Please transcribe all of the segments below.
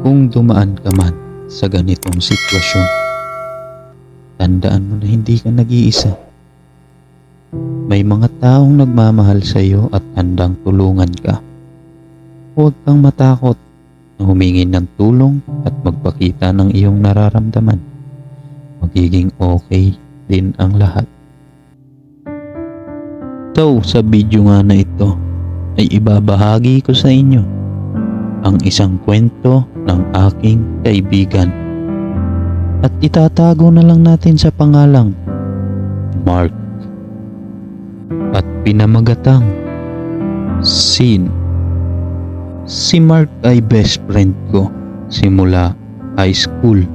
Kung dumaan ka man sa ganitong sitwasyon, tandaan mo na hindi ka nag-iisa. May mga taong nagmamahal sa iyo at handang tulungan ka. Huwag kang matakot na humingi ng tulong at magpakita ng iyong nararamdaman. Magiging okay din ang lahat. So, sa video nga na ito ay ibabahagi ko sa inyo ang isang kwento ng aking kaibigan. At itatago na lang natin sa pangalang Mark at pinamagatang Sin. Si Mark ay best friend ko simula high school.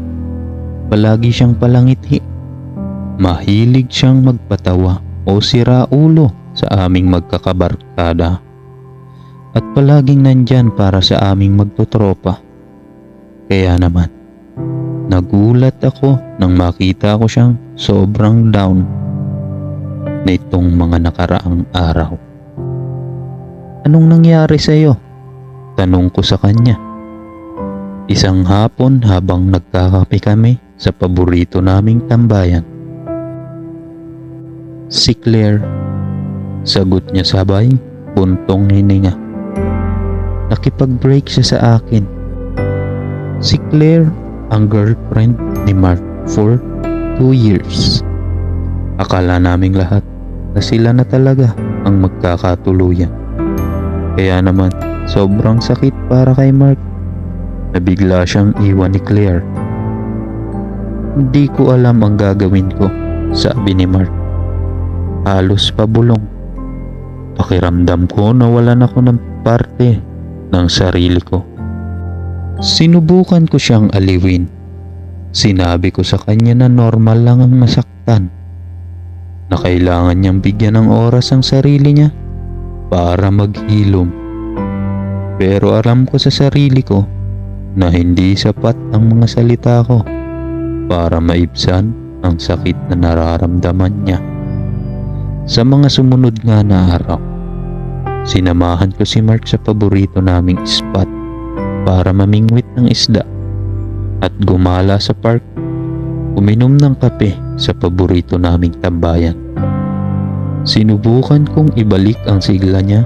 Palagi siyang palangiti. Mahilig siyang magpatawa o siraulo sa aming magkakabarkada. At palaging nandyan para sa aming magtotropa. Kaya naman, nagulat ako nang makita ko siyang sobrang down nitong mga nakaraang araw. Anong nangyari sa'yo? Tanong ko sa kanya. Isang hapon habang nagkakape kami sa paborito naming tambayan. Si Claire, sagot niya sabay, buntong hininga. Nakipag-break siya sa akin. Si Claire ang girlfriend ni Mark for 2 years. Akala naming lahat na sila na talaga ang magkakatuluyan. Kaya naman sobrang sakit para kay Mark na bigla siyang iwan ni Claire. Hindi ko alam ang gagawin ko, sabi ni Mark. Halos pabulong. Pakiramdam ko na walan ako ng parte ng sarili ko. Sinubukan ko siyang aliwin. Sinabi ko sa kanya na normal lang ang masaktan, na kailangan niyang bigyan ng oras ang sarili niya para maghilom. Pero alam ko sa sarili ko na hindi sapat ang mga salita ko para maibsan ang sakit na nararamdaman niya. Sa mga sumunod nga na araw, sinamahan ko si Mark sa paborito naming spot para mamingwit ng isda at gumala sa park, uminom ng kape sa paborito naming tambayan. Sinubukan kong ibalik ang sigla niya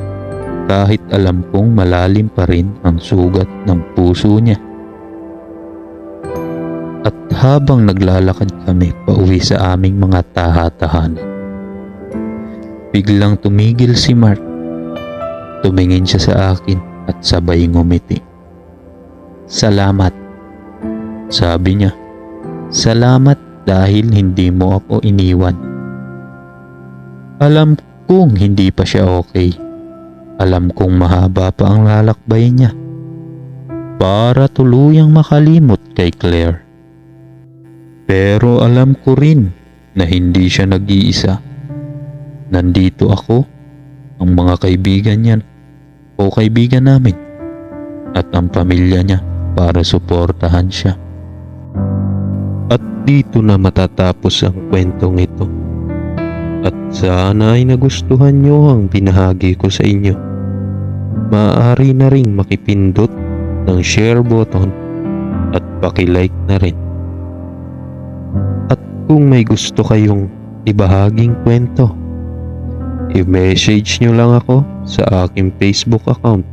kahit alam kong malalim pa rin ang sugat ng puso niya. At habang naglalakad kami pauwi sa aming mga taha-tahanan, biglang tumigil si Mark. Tumingin siya sa akin at sabay ngumiti. Salamat, sabi niya. Salamat dahil hindi mo ako iniwan. Alam kong hindi pa siya okay. Alam kong mahaba pa ang lalakbayin niya para tuluyang makalimot kay Claire. Pero alam ko rin na hindi siya nag-iisa. Nandito ako, ang mga kaibigan niya o kaibigan namin at ang pamilya niya para suportahan siya. At dito na matatapos ang kwentong ito. At sana ay nagustuhan nyo ang binahagi ko sa inyo. Maaari na ring makipindot ng share button at paki-like na rin. At kung may gusto kayong ibahaging kwento, i-message nyo lang ako sa aking Facebook account